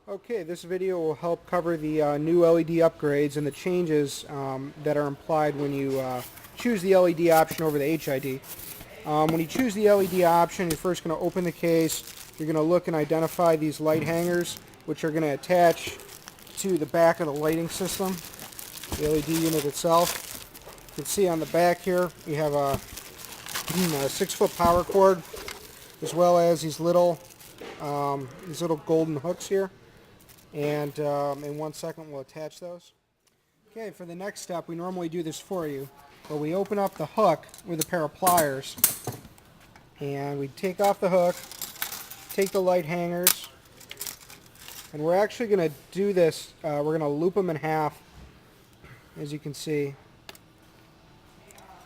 Okay, this video will help cover the new LED upgrades and the changes that are implied when you choose the LED option over the HID. When you choose the LED option, you're first going to open the case. You're going to look and identify these light hangers, which are going to attach to the back of the lighting system, the LED unit itself. You can see on the back here, you have a 6-foot power cord, as well as these little golden hooks here. And in 1 second we'll attach those. Okay, for the next step, we normally do this for you, but we open up the hook with a pair of pliers, and we take off the hook, take the light hangers, and we're actually going to do this, we're going to loop them in half, as you can see.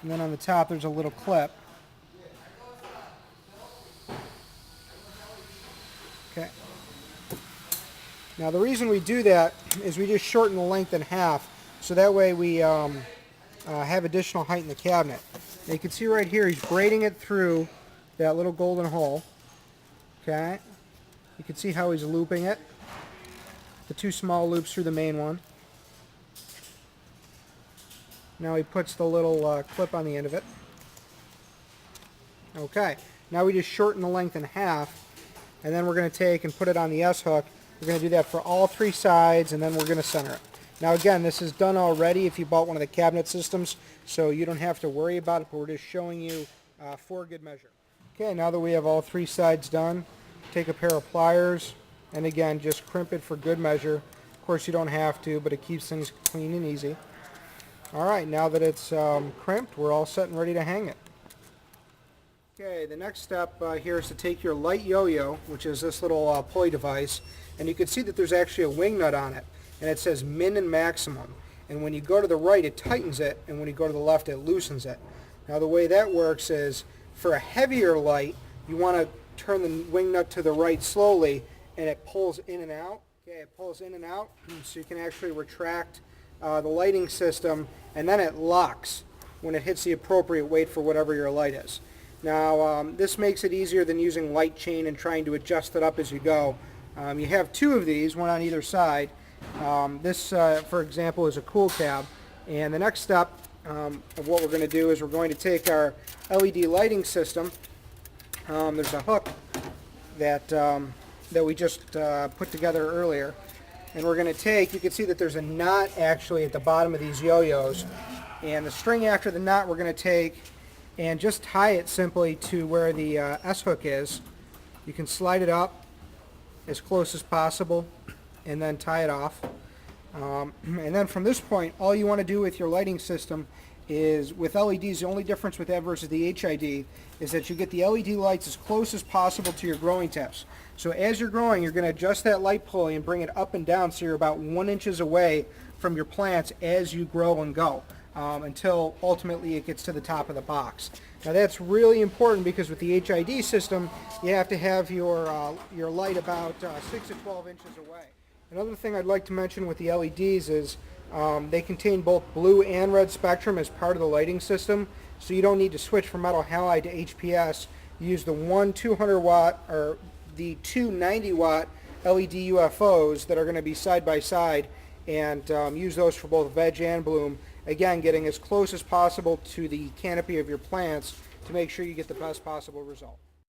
And then on the top there's a little clip. Okay. Now the reason we do that is we just shorten the length in half, so that way we have additional height in the cabinet. Now you can see right here he's braiding it through that little golden hole. Okay, you can see how he's looping it. The 2 small loops through the main one. Now he puts the little clip on the end of it. Okay, now we just shorten the length in half, and then we're going to take and put it on the S-hook. We're going to do that for all 3 sides, and then we're going to center it. Now again, this is done already if you bought one of the cabinet systems, so you don't have to worry about it, but we're just showing you for good measure. Okay, now that we have all 3 sides done, take a pair of pliers, and again, just crimp it for good measure. Of course, you don't have to, but it keeps things clean and easy. Alright, now that it's crimped, we're all set and ready to hang it. Okay, the next step here is to take your light yo-yo, which is this little pulley device, and you can see that there's actually a wing nut on it, and it says min and maximum. And when you go to the right, it tightens it, and when you go to the left, it loosens it. Now the way that works is, for a heavier light, you want to turn the wing nut to the right slowly, and it pulls in and out. Okay, it pulls in and out, so you can actually retract the lighting system, and then it locks when it hits the appropriate weight for whatever your light is. Now, this makes it easier than using light chain and trying to adjust it up as you go. You have 2 of these, one on either side. This, for example, is a cool tab. And the next step of what we're going to do is we're going to take our LED lighting system. There's a hook that we just put together earlier. And we're going to take, you can see that there's a knot actually at the bottom of these yo-yos. And the string after the knot we're going to take and just tie it simply to where the S-hook is. You can slide it up as close as possible and then tie it off. And then from this point, all you want to do with your lighting system is, with LEDs, the only difference with that versus the HID is that you get the LED lights as close as possible to your growing tips. So as you're growing, you're going to adjust that light pulley and bring it up and down so you're about 1 inch away from your plants as you grow and go. Until ultimately it gets to the top of the box. Now that's really important because with the HID system, you have to have your light about 6 to 12 inches away. Another thing I'd like to mention with the LEDs is they contain both blue and red spectrum as part of the lighting system, so you don't need to switch from metal halide to HPS. You use the one 200 watt or the 2 90 watt LED UFOs that are going to be side by side, and use those for both veg and bloom. Again, getting as close as possible to the canopy of your plants to make sure you get the best possible result.